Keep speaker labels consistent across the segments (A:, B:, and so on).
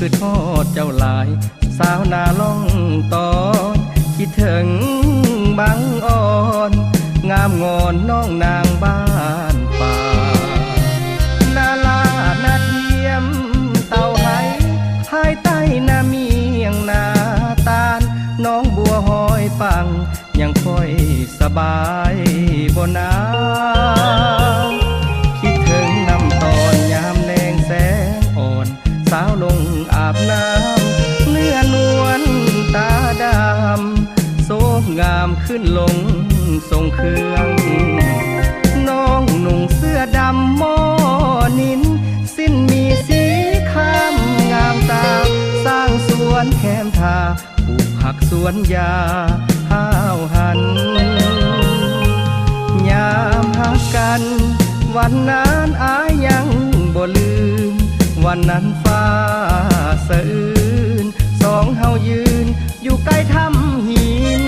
A: คือทอดเจ้าหลายสาวนาล่องตอนคิดถึงบางอ่อนงามงอนน้องนางบ้านป่านาลานาเทียมเต่าไหภายใต้นาเมียงนาตาลน้องบัวหอยปังยังค่อยสบายบ่นาคิดถึงน้ำตอนยามแรงแสงอ่อนสาวลงอาบน้ำเนื้อนวลตาดำโซงามขึ้นลงทรงเครื่องน้องหนุ่งเสื้อดำหม้อนินสิ้นมีสีคำงามตาสร้างสวนแคมทาปลูกผักสวนยาห้าวหันยามหักกันวันนั้นอายยังบ่ลืมวันนั้นฟ้าสะอื้นสองเฮายืนอยู่ใกล้ถ้ำหิน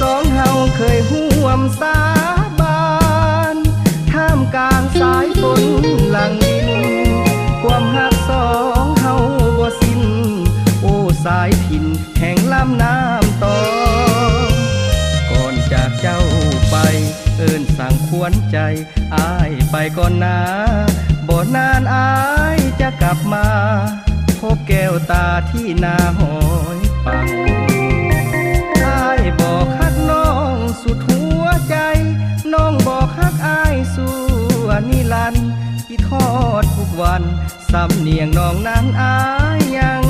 A: สองเฮาเคยห่วมสาบานท่ามกลางสายฝนหลังดินความหักสองเฮาบ่สิ้นโอ้สายพินแห่งลำน้ำตองก่อนจากเจ้าไปเอิ้นสั่งควรใจอายไปก่อนนะบ่นานอายจะกลับมาพบแก้วตาที่นาหอยปังอายบอกฮักน้องสุดหัวใจน้องบอกฮักอายสู่นิรันดร์ที่ทอดทุกวันสำเนียงน้องนั้นอายยัง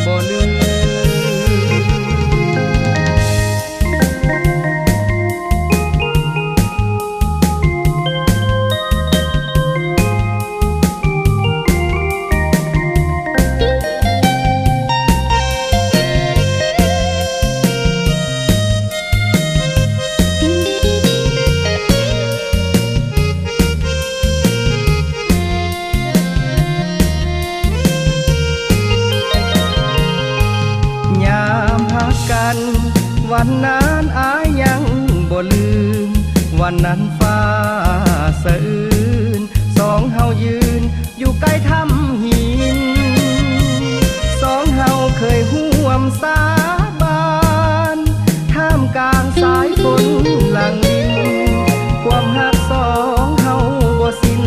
A: บ่ลืมวันนั้นอายยังบ่ลืมวันนั้นฟ้าสะอื้นสองเฮายืนอยู่ใกล้ถ้ำหินสองเฮาเคยห่วมสาบานท่ามกลางสายฝนหลังดินความหักสองเฮาบ่สิ้น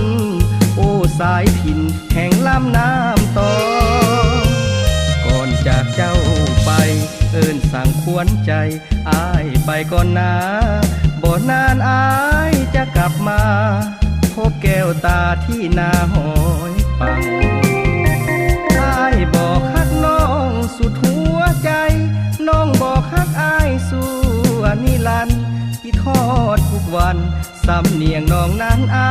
A: โอ้สายพินแห่งลำน้ำตองก่อนจากเจ้าไปเอิ้นสั่งควรใจอายไปก่อนนะบ่นานอายจะกลับมาพบแก้วตาที่นาหอยปังอายบอกฮักน้องสุดหัวใจน้องบอกฮักอายสู่นิรันดร์ที่ทอดทุกวันสำเนียงน้องนั้นอา